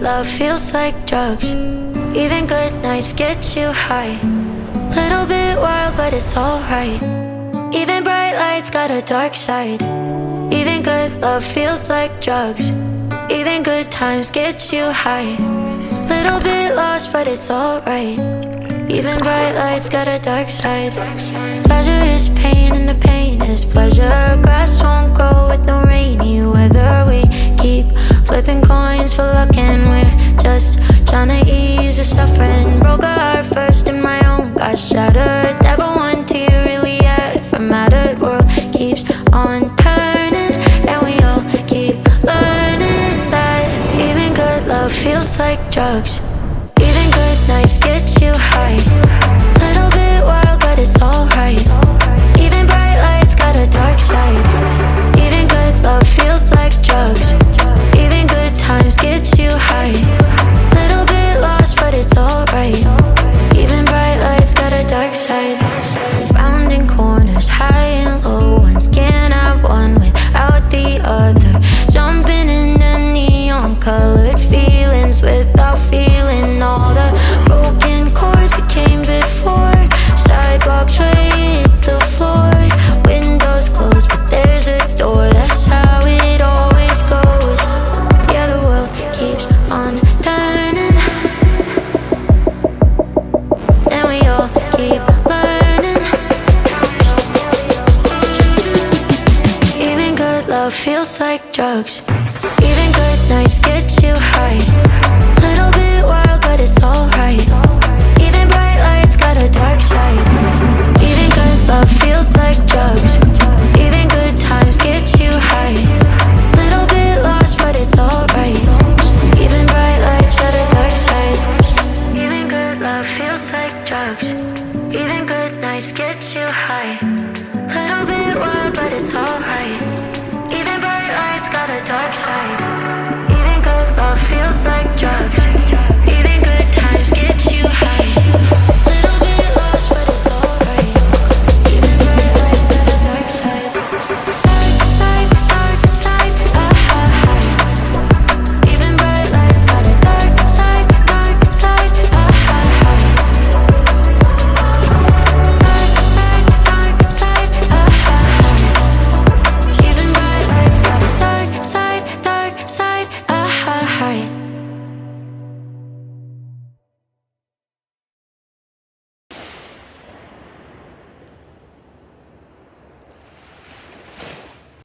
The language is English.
Love feels like drugs. Even good nights get you high. Little bit wild, but it's alright. Even bright lights got a dark side. Even good love feels like drugs. Even good times get you high. Little bit lost, but it's alright. Even bright lights got a dark side. Pleasure is pain and the pain is pleasure. Grass won't grow with the rainy weather. We keep flipping coins for luck and we're just trying to ease the suffering. Broke a heart first and my own got shattered. Never one tear really ever mattered. World keeps on turning and we all keep learning that even good love feels like drugs. Even good nights get you high. Little bit wild, but it's alright. Even bright lights got a dark side. Even good love feels like drugs. Even good times get you high. Little bit lost, but it's alright. Even bright lights got a dark side. Rounding corners, high and low ones. Can't have one without the other. Jumping in the neon colored feelings without feeling all the broken chords that came before. Sidewalks right hit the floor. Windows closed, but there's a door. That's how it always goes. Yeah, the world keeps on turning and we all keep learning. Even good love feels like drugs. Even good nights get you high. Little bit wild, but it's alright. Even bright lights got a dark side. Even good love feels like drugs.